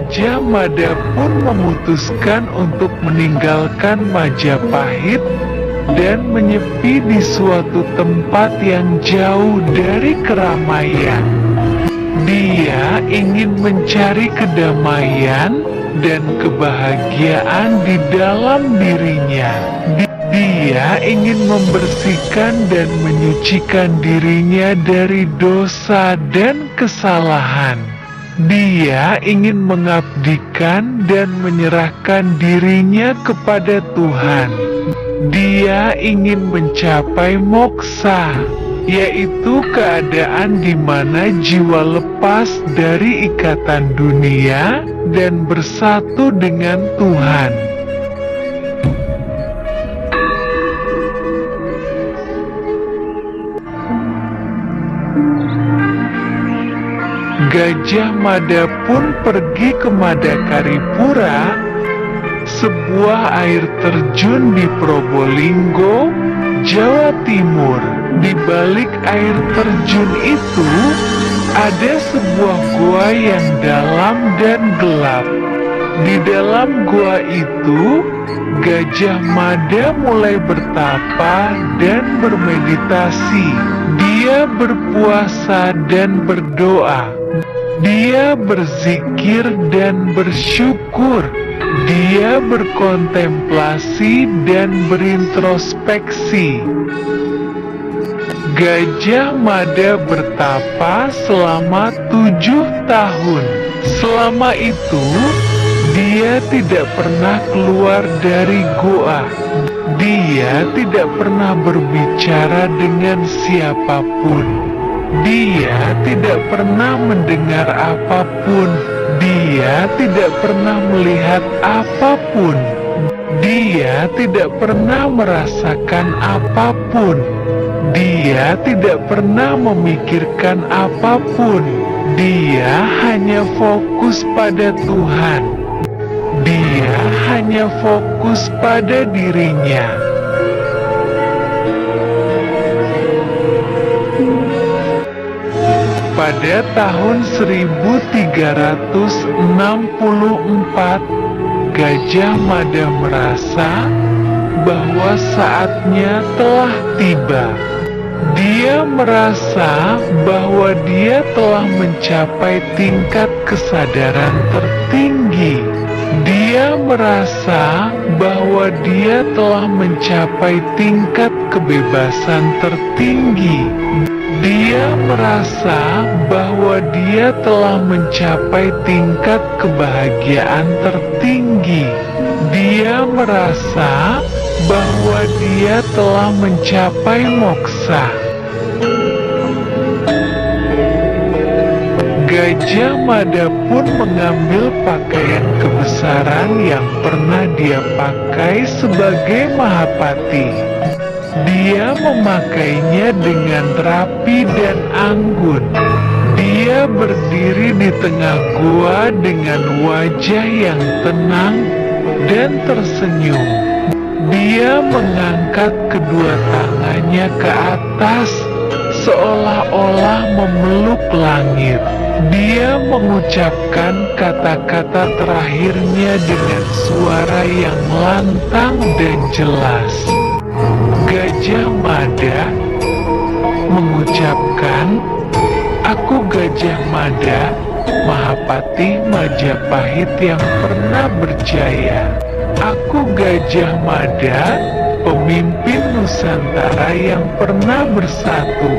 Gajah Mada pun memutuskan untuk meninggalkan Majapahit dan menyepi di suatu tempat yang jauh dari keramaian. Dia ingin mencari kedamaian dan kebahagiaan di dalam dirinya. Dia ingin membersihkan dan menyucikan dirinya dari dosa dan kesalahan. Dia ingin mengabdikan dan menyerahkan dirinya kepada Tuhan. Dia ingin mencapai moksa, yaitu keadaan di mana jiwa lepas dari ikatan dunia dan bersatu dengan Tuhan. Gajah Mada pun pergi ke Madakaripura, sebuah air terjun di Probolinggo, Jawa Timur. Di balik air terjun itu, ada sebuah gua yang dalam dan gelap. Di dalam gua itu, Gajah Mada mulai bertapa dan bermeditasi. Dia berpuasa dan berdoa. Dia berzikir dan bersyukur. Dia berkontemplasi dan berintrospeksi. Gajah Mada bertapa selama 7 tahun. Selama itu, dia tidak pernah keluar dari goa. Dia tidak pernah berbicara dengan siapapun. Dia tidak pernah mendengar apapun. Dia tidak pernah melihat apapun. Dia tidak pernah merasakan apapun. Dia tidak pernah memikirkan apapun. Dia hanya fokus pada Tuhan. Dia hanya fokus pada dirinya. Pada tahun 1364, Gajah Mada merasa bahwa saatnya telah tiba. Dia merasa bahwa dia telah mencapai tingkat kesadaran tertinggi. Dia merasa bahwa dia telah mencapai tingkat kebebasan tertinggi. Dia merasa bahwa dia telah mencapai tingkat kebahagiaan tertinggi. Dia merasa bahwa dia telah mencapai moksa. Gajah Mada pun mengambil pakaian kebesaran yang pernah dia pakai sebagai Mahapati. Dia memakainya dengan rapi dan anggun. Dia berdiri di tengah gua dengan wajah yang tenang dan tersenyum. Dia mengangkat kedua tangannya ke atas, seolah-olah memeluk langit. Dia mengucapkan kata-kata terakhirnya dengan suara yang lantang dan jelas. Gajah Mada mengucapkan, "Aku Gajah Mada, Mahapati Majapahit yang pernah berjaya. Aku Gajah Mada, pemimpin Nusantara yang pernah bersatu.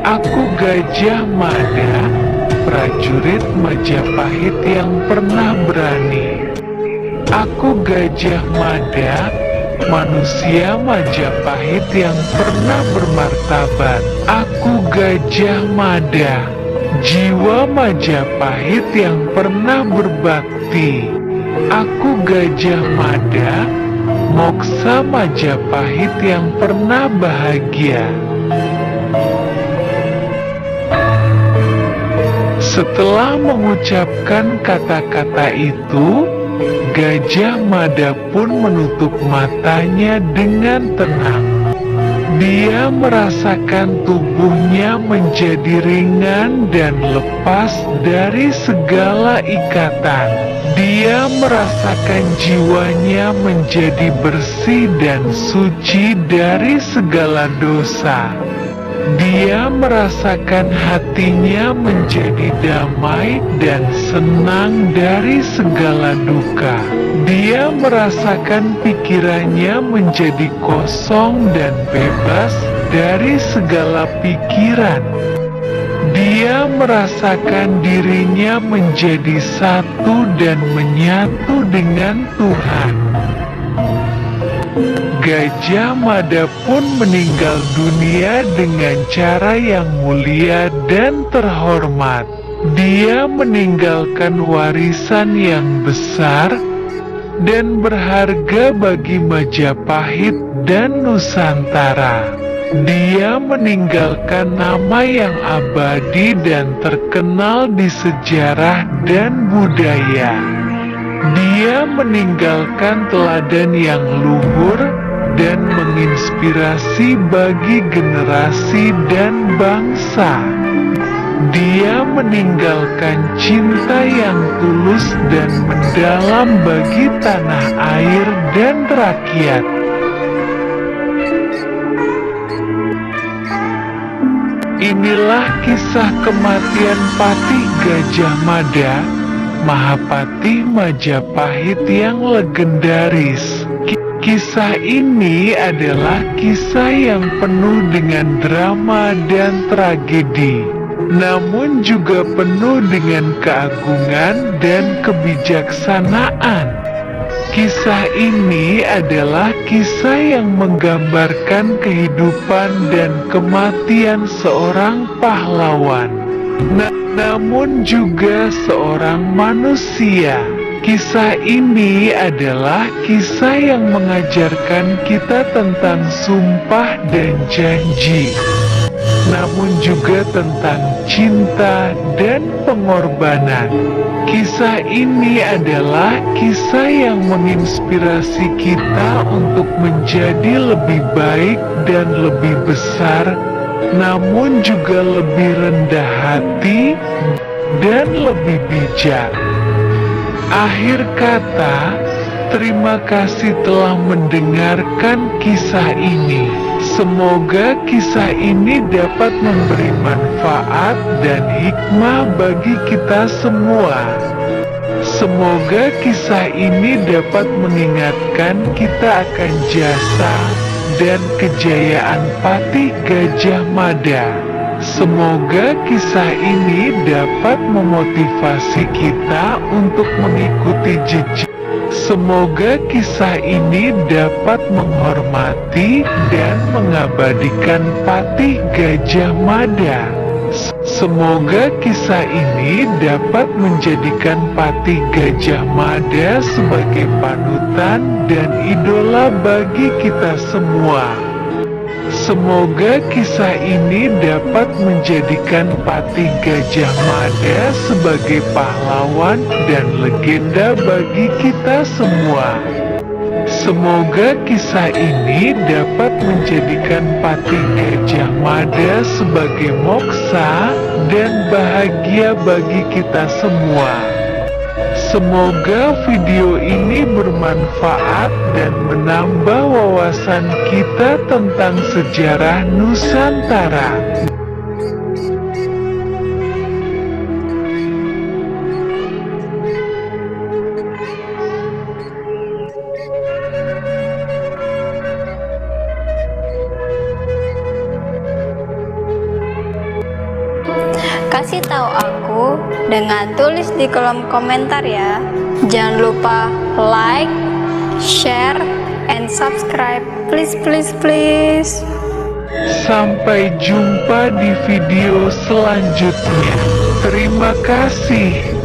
Aku Gajah Mada, prajurit Majapahit yang pernah berani. Aku Gajah Mada, manusia Majapahit yang pernah bermartabat. Aku Gajah Mada, jiwa Majapahit yang pernah berbakti. Aku Gajah Mada, moksa Majapahit yang pernah bahagia." Setelah mengucapkan kata-kata itu, Gajah Mada pun menutup matanya dengan tenang. Dia merasakan tubuhnya menjadi ringan dan lepas dari segala ikatan. Dia merasakan jiwanya menjadi bersih dan suci dari segala dosa. Dia merasakan hatinya menjadi damai dan senang dari segala duka. Dia merasakan pikirannya menjadi kosong dan bebas dari segala pikiran. Dia merasakan dirinya menjadi satu dan menyatu dengan Tuhan. Gajah Mada pun meninggal dunia dengan cara yang mulia dan terhormat. Dia meninggalkan warisan yang besar dan berharga bagi Majapahit dan Nusantara. Dia meninggalkan nama yang abadi dan terkenal di sejarah dan budaya. Dia meninggalkan teladan yang luhur dan menginspirasi bagi generasi dan bangsa. Dia meninggalkan cinta yang tulus dan mendalam bagi tanah air dan rakyat. Inilah kisah kematian Patih Gajah Mada, Mahapatih Majapahit yang legendaris. Kisah ini adalah kisah yang penuh dengan drama dan tragedi, namun juga penuh dengan keagungan dan kebijaksanaan. Kisah ini adalah kisah yang menggambarkan kehidupan dan kematian seorang pahlawan, namun juga seorang manusia. Kisah ini adalah kisah yang mengajarkan kita tentang sumpah dan janji, namun juga tentang cinta dan pengorbanan. Kisah ini adalah kisah yang menginspirasi kita untuk menjadi lebih baik dan lebih besar, namun juga lebih rendah hati dan lebih bijak. Akhir kata, terima kasih telah mendengarkan kisah ini. Semoga kisah ini dapat memberi manfaat dan hikmah bagi kita semua. Semoga kisah ini dapat mengingatkan kita akan jasa dan kejayaan Patih Gajah Mada. Semoga kisah ini dapat memotivasi kita untuk mengikuti jejak. Semoga kisah ini dapat menghormati dan mengabadikan Patih Gajah Mada. Semoga kisah ini dapat menjadikan Patih Gajah Mada sebagai panutan dan idola bagi kita semua. Semoga kisah ini dapat menjadikan Patih Gajah Mada sebagai pahlawan dan legenda bagi kita semua. Semoga kisah ini dapat menjadikan Patih Gajah Mada sebagai moksa dan bahagia bagi kita semua. Semoga video ini bermanfaat dan menambah wawasan kita tentang sejarah Nusantara. Kasih tahu aku dengan tulis di kolom komentar ya. Jangan lupa like, share, and subscribe. Please, please, please. Sampai jumpa di video selanjutnya. Terima kasih.